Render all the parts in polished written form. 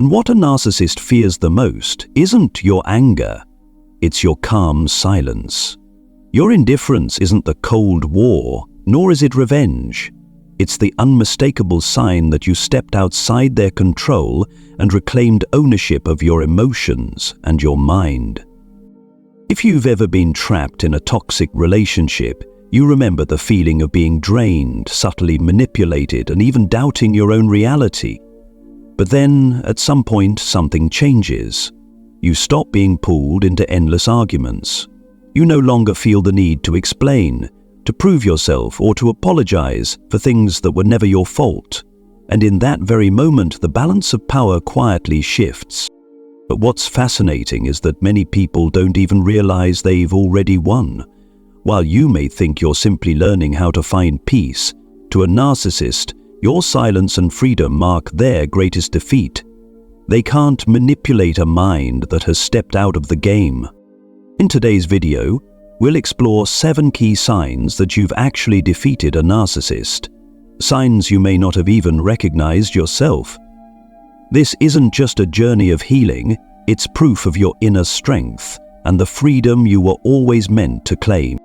And what a narcissist fears the most isn't your anger, it's your calm silence. Your indifference isn't the Cold War, nor is it revenge. It's the unmistakable sign that you stepped outside their control and reclaimed ownership of your emotions and your mind. If you've ever been trapped in a toxic relationship, you remember the feeling of being drained, subtly manipulated, and even doubting your own reality. But then, at some point, something changes. You stop being pulled into endless arguments. You no longer feel the need to explain, to prove yourself, or to apologize for things that were never your fault. And in that very moment, the balance of power quietly shifts. But what's fascinating is that many people don't even realize they've already won. While you may think you're simply learning how to find peace, to a narcissist, your silence and freedom mark their greatest defeat. They can't manipulate a mind that has stepped out of the game. In today's video, we'll explore 7 key signs that you've actually defeated a narcissist. Signs you may not have even recognized yourself. This isn't just a journey of healing, it's proof of your inner strength and the freedom you were always meant to claim.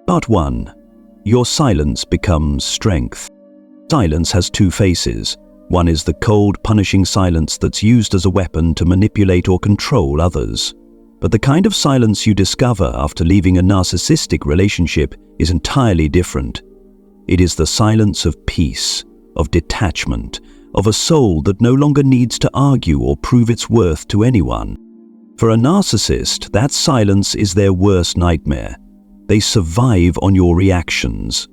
Part 1. Your silence becomes strength. Silence has 2 faces. One is the cold, punishing silence that's used as a weapon to manipulate or control others. But the kind of silence you discover after leaving a narcissistic relationship is entirely different. It is the silence of peace, of detachment, of a soul that no longer needs to argue or prove its worth to anyone. For a narcissist, that silence is their worst nightmare. They survive on your reactions.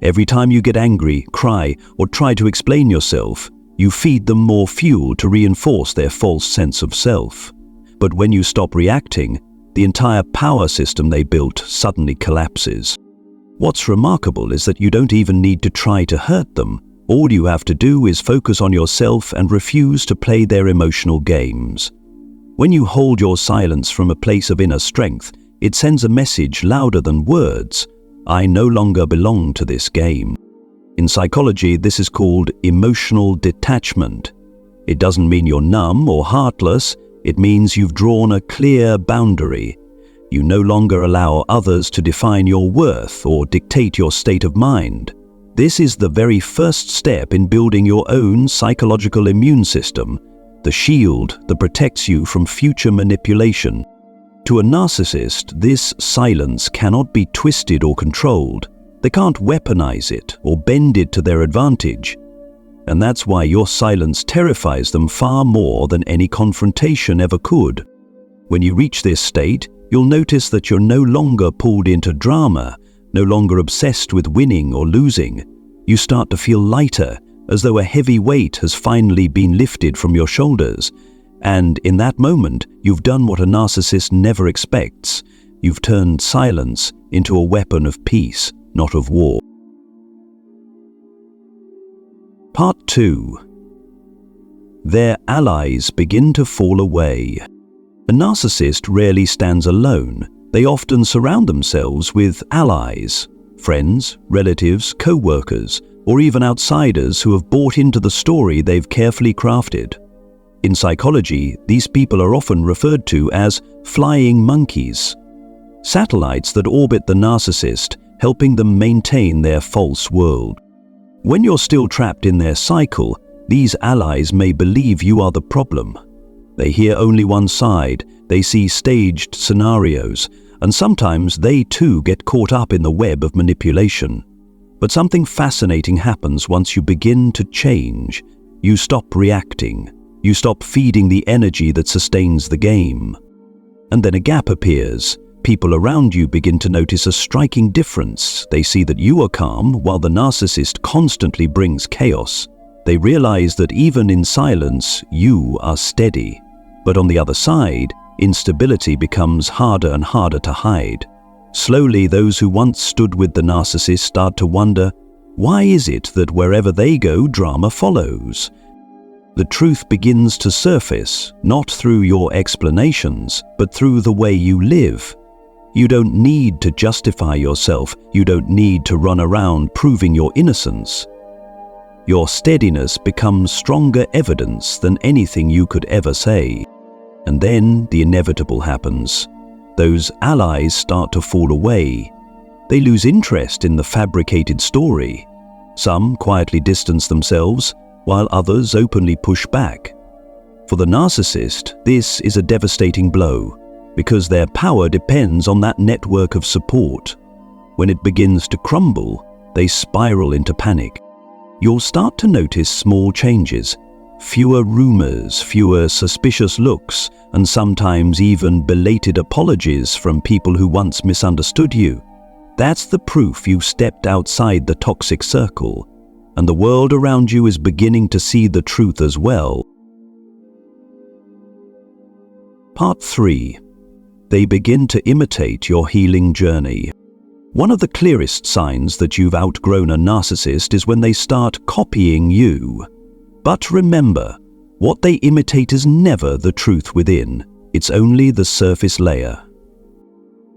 Every time you get angry, cry, or try to explain yourself, you feed them more fuel to reinforce their false sense of self. But when you stop reacting, the entire power system they built suddenly collapses. What's remarkable is that you don't even need to try to hurt them. All you have to do is focus on yourself and refuse to play their emotional games. When you hold your silence from a place of inner strength, it sends a message louder than words. I no longer belong to this game. In psychology, this is called emotional detachment. It doesn't mean you're numb or heartless. It means you've drawn a clear boundary. You no longer allow others to define your worth or dictate your state of mind. This is the very first step in building your own psychological immune system, the shield that protects you from future manipulation. To a narcissist, this silence cannot be twisted or controlled. They can't weaponize it or bend it to their advantage. And that's why your silence terrifies them far more than any confrontation ever could. When you reach this state, you'll notice that you're no longer pulled into drama, no longer obsessed with winning or losing. You start to feel lighter, as though a heavy weight has finally been lifted from your shoulders. And in that moment, you've done what a narcissist never expects. You've turned silence into a weapon of peace, not of war. Part 2. Their allies begin to fall away. A narcissist rarely stands alone. They often surround themselves with allies, friends, relatives, co-workers, or even outsiders who have bought into the story they've carefully crafted. In psychology, these people are often referred to as flying monkeys, satellites that orbit the narcissist, helping them maintain their false world. When you're still trapped in their cycle, these allies may believe you are the problem. They hear only one side, they see staged scenarios, and sometimes they too get caught up in the web of manipulation. But something fascinating happens once you begin to change. You stop reacting. You stop feeding the energy that sustains the game. And then a gap appears. People around you begin to notice a striking difference. They see that you are calm while the narcissist constantly brings chaos. They realize that even in silence, you are steady. But on the other side, instability becomes harder and harder to hide. Slowly, those who once stood with the narcissist start to wonder, why is it that wherever they go, drama follows? The truth begins to surface, not through your explanations, but through the way you live. You don't need to justify yourself. You don't need to run around proving your innocence. Your steadiness becomes stronger evidence than anything you could ever say. And then the inevitable happens. Those allies start to fall away. They lose interest in the fabricated story. Some quietly distance themselves, while others openly push back. For the narcissist, this is a devastating blow, because their power depends on that network of support. When it begins to crumble, they spiral into panic. You'll start to notice small changes. Fewer rumors, fewer suspicious looks, and sometimes even belated apologies from people who once misunderstood you. That's the proof you've stepped outside the toxic circle, and the world around you is beginning to see the truth as well. Part 3. They begin to imitate your healing journey. One of the clearest signs that you've outgrown a narcissist is when they start copying you. But remember, what they imitate is never the truth within. It's only the surface layer.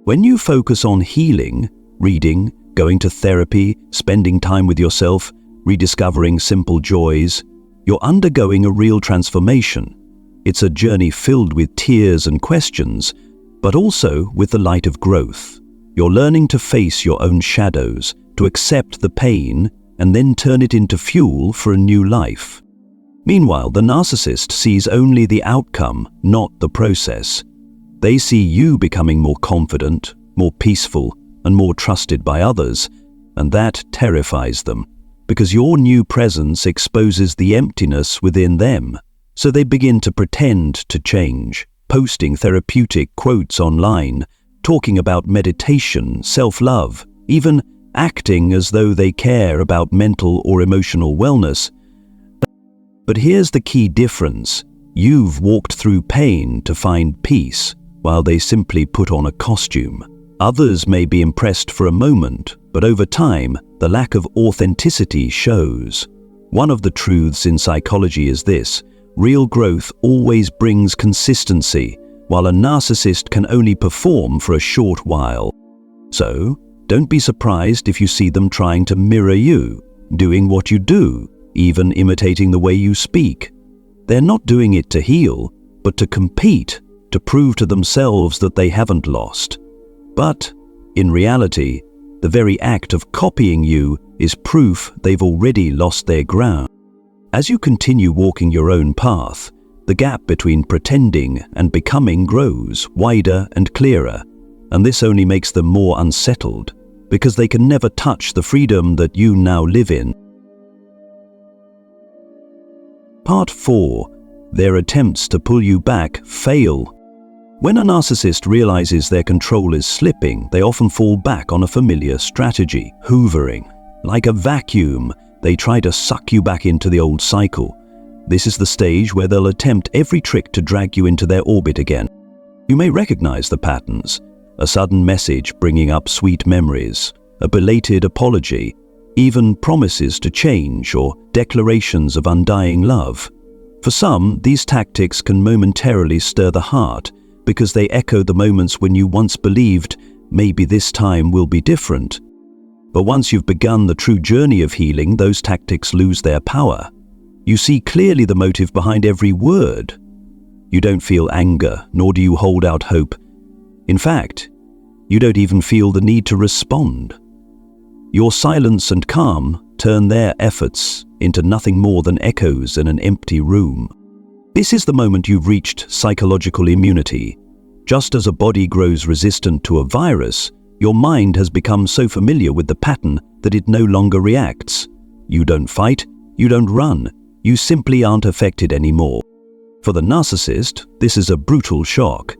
When you focus on healing, reading, going to therapy, spending time with yourself, rediscovering simple joys, you're undergoing a real transformation. It's a journey filled with tears and questions, but also with the light of growth. You're learning to face your own shadows, to accept the pain, and then turn it into fuel for a new life. Meanwhile, the narcissist sees only the outcome, not the process. They see you becoming more confident, more peaceful, and more trusted by others, and that terrifies them, because your new presence exposes the emptiness within them. So they begin to pretend to change, posting therapeutic quotes online, talking about meditation, self-love, even acting as though they care about mental or emotional wellness. But here's the key difference. You've walked through pain to find peace, while they simply put on a costume. Others may be impressed for a moment, but over time, the lack of authenticity shows. One of the truths in psychology is this: real growth always brings consistency, while a narcissist can only perform for a short while. So, don't be surprised if you see them trying to mirror you, doing what you do, even imitating the way you speak. They're not doing it to heal, but to compete, to prove to themselves that they haven't lost. But, in reality, the very act of copying you is proof they've already lost their ground. As you continue walking your own path, the gap between pretending and becoming grows wider and clearer, and this only makes them more unsettled, because they can never touch the freedom that you now live in. Part 4. Their attempts to pull you back fail. When a narcissist realizes their control is slipping, they often fall back on a familiar strategy, hoovering. Like a vacuum, they try to suck you back into the old cycle. This is the stage where they'll attempt every trick to drag you into their orbit again. You may recognize the patterns: a sudden message bringing up sweet memories, a belated apology, even promises to change or declarations of undying love. For some, these tactics can momentarily stir the heart because they echo the moments when you once believed, maybe this time will be different. But once you've begun the true journey of healing, those tactics lose their power. You see clearly the motive behind every word. You don't feel anger, nor do you hold out hope. In fact, you don't even feel the need to respond. Your silence and calm turn their efforts into nothing more than echoes in an empty room. This is the moment you've reached psychological immunity. Just as a body grows resistant to a virus, your mind has become so familiar with the pattern that it no longer reacts. You don't fight, you don't run, you simply aren't affected anymore. For the narcissist, this is a brutal shock.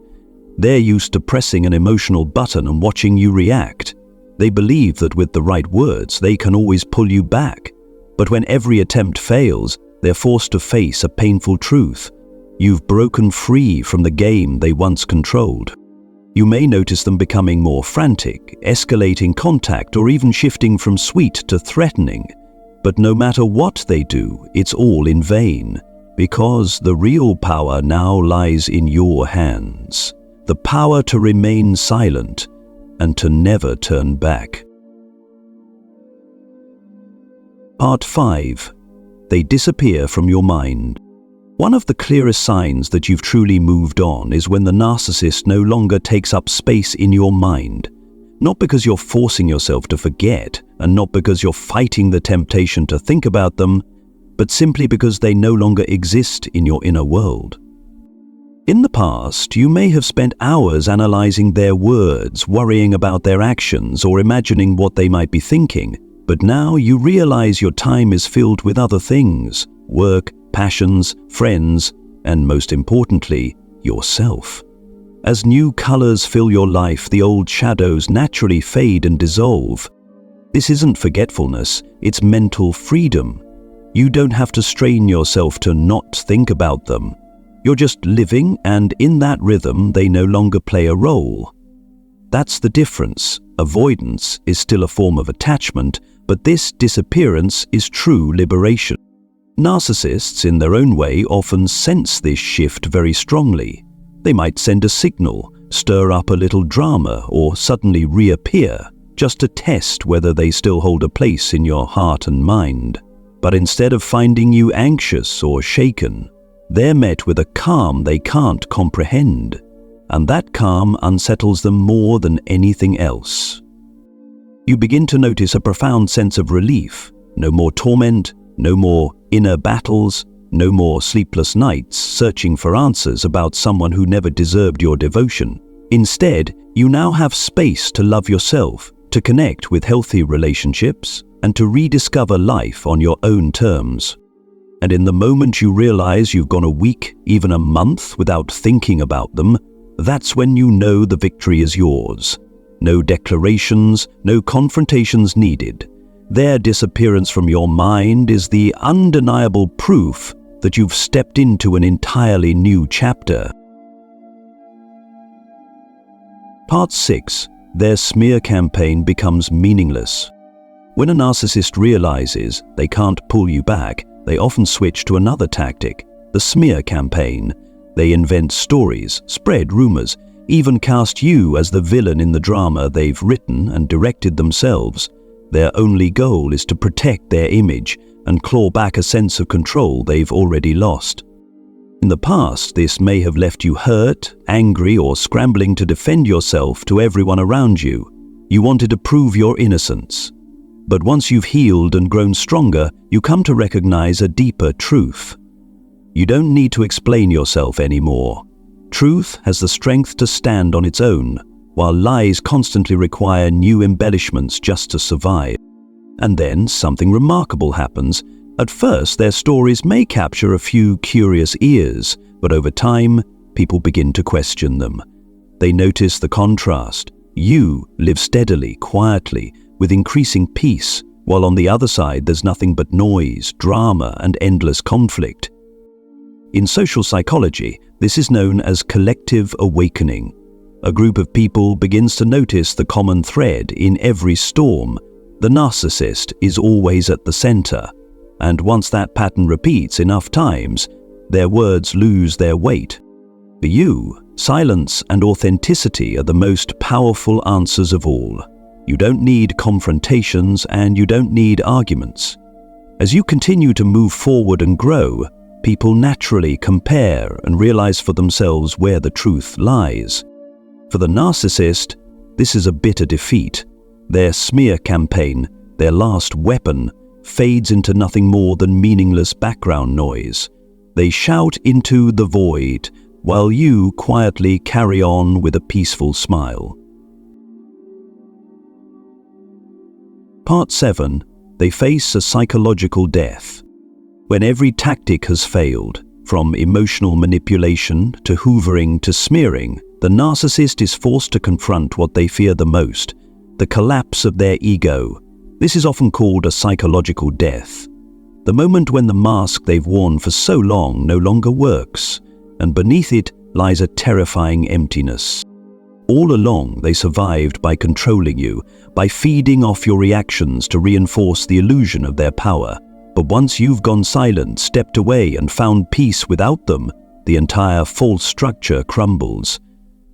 They're used to pressing an emotional button and watching you react. They believe that with the right words, they can always pull you back. But when every attempt fails, they're forced to face a painful truth. You've broken free from the game they once controlled. You may notice them becoming more frantic, escalating contact, or even shifting from sweet to threatening. But no matter what they do, it's all in vain, because the real power now lies in your hands. The power to remain silent and to never turn back. Part 5. they disappear from your mind. One of the clearest signs that you've truly moved on is when the narcissist no longer takes up space in your mind. Not because you're forcing yourself to forget, and not because you're fighting the temptation to think about them, but simply because they no longer exist in your inner world. In the past, you may have spent hours analyzing their words, worrying about their actions, or imagining what they might be thinking. But now you realize your time is filled with other things: work, passions, friends, and most importantly, yourself. As new colors fill your life, the old shadows naturally fade and dissolve. This isn't forgetfulness, it's mental freedom. You don't have to strain yourself to not think about them. You're just living, and in that rhythm, they no longer play a role. That's the difference. Avoidance is still a form of attachment, but this disappearance is true liberation. Narcissists, in their own way, often sense this shift very strongly. They might send a signal, stir up a little drama, or suddenly reappear, just to test whether they still hold a place in your heart and mind. But instead of finding you anxious or shaken, they're met with a calm they can't comprehend, and that calm unsettles them more than anything else. You begin to notice a profound sense of relief. No more torment, no more inner battles, no more sleepless nights searching for answers about someone who never deserved your devotion. Instead, you now have space to love yourself, to connect with healthy relationships, and to rediscover life on your own terms. And in the moment you realize you've gone a week, even a month, without thinking about them, that's when you know the victory is yours. No declarations, no confrontations needed. Their disappearance from your mind is the undeniable proof that you've stepped into an entirely new chapter. Part 6. Their smear campaign becomes meaningless. When a narcissist realizes they can't pull you back, they often switch to another tactic, the smear campaign. They invent stories, spread rumors, even cast you as the villain in the drama they've written and directed themselves. Their only goal is to protect their image and claw back a sense of control they've already lost. In the past, this may have left you hurt, angry, or scrambling to defend yourself to everyone around you. You wanted to prove your innocence. But once you've healed and grown stronger, you come to recognize a deeper truth. You don't need to explain yourself anymore. Truth has the strength to stand on its own, while lies constantly require new embellishments just to survive. And then something remarkable happens. At first, their stories may capture a few curious ears, but over time, people begin to question them. They notice the contrast. You live steadily, quietly, with increasing peace, while on the other side there's nothing but noise, drama, and endless conflict. In social psychology, this is known as collective awakening. A group of people begins to notice the common thread in every storm. The narcissist is always at the center, and once that pattern repeats enough times, their words lose their weight. For you, silence and authenticity are the most powerful answers of all. You don't need confrontations and you don't need arguments. As you continue to move forward and grow, people naturally compare and realize for themselves where the truth lies. For the narcissist, this is a bitter defeat. Their smear campaign, their last weapon, fades into nothing more than meaningless background noise. They shout into the void, while you quietly carry on with a peaceful smile. Part 7. They face a psychological death. When every tactic has failed, from emotional manipulation to hoovering to smearing, the narcissist is forced to confront what they fear the most, the collapse of their ego. This is often called a psychological death. The moment when the mask they've worn for so long no longer works, and beneath it lies a terrifying emptiness. All along, they survived by controlling you, by feeding off your reactions to reinforce the illusion of their power. But once you've gone silent, stepped away, and found peace without them, the entire false structure crumbles.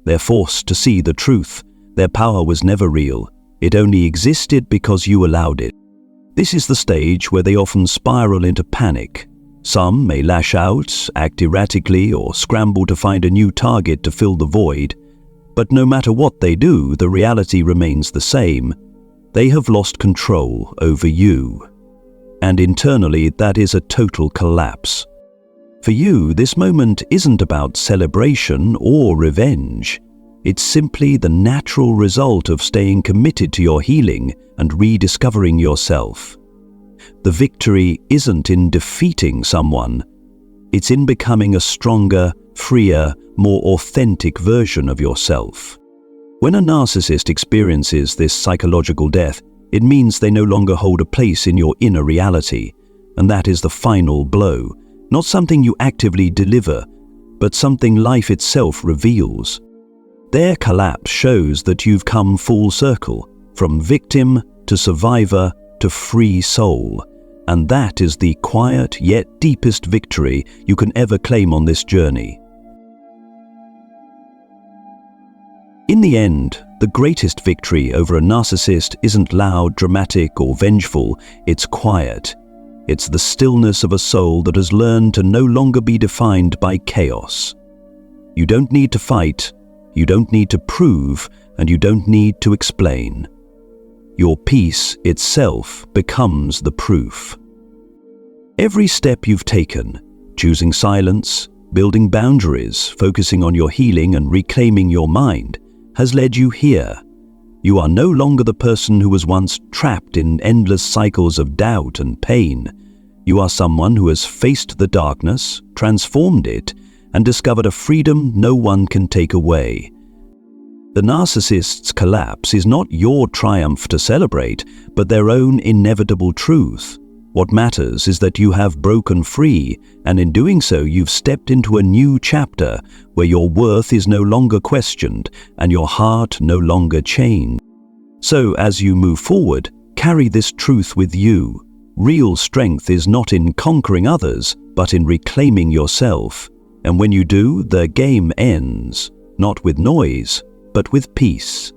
They're forced to see the truth. Their power was never real. It only existed because you allowed it. This is the stage where they often spiral into panic. Some may lash out, act erratically, or scramble to find a new target to fill the void. But no matter what they do, the reality remains the same. They have lost control over you. And internally, that is a total collapse. For you, this moment isn't about celebration or revenge. It's simply the natural result of staying committed to your healing and rediscovering yourself. The victory isn't in defeating someone. It's in becoming a stronger, freer, more authentic version of yourself. When a narcissist experiences this psychological death, it means they no longer hold a place in your inner reality, and that is the final blow, not something you actively deliver, but something life itself reveals. Their collapse shows that you've come full circle, from victim to survivor to free soul, and that is the quiet yet deepest victory you can ever claim on this journey. In the end, the greatest victory over a narcissist isn't loud, dramatic, or vengeful. It's quiet. It's the stillness of a soul that has learned to no longer be defined by chaos. You don't need to fight, you don't need to prove, and you don't need to explain. Your peace itself becomes the proof. Every step you've taken, choosing silence, building boundaries, focusing on your healing and reclaiming your mind, has led you here. You are no longer the person who was once trapped in endless cycles of doubt and pain. You are someone who has faced the darkness, transformed it, and discovered a freedom no one can take away. The narcissist's collapse is not your triumph to celebrate, but their own inevitable truth. What matters is that you have broken free, and in doing so you've stepped into a new chapter where your worth is no longer questioned and your heart no longer chained. So as you move forward, carry this truth with you. Real strength is not in conquering others, but in reclaiming yourself. And when you do, the game ends, not with noise, but with peace.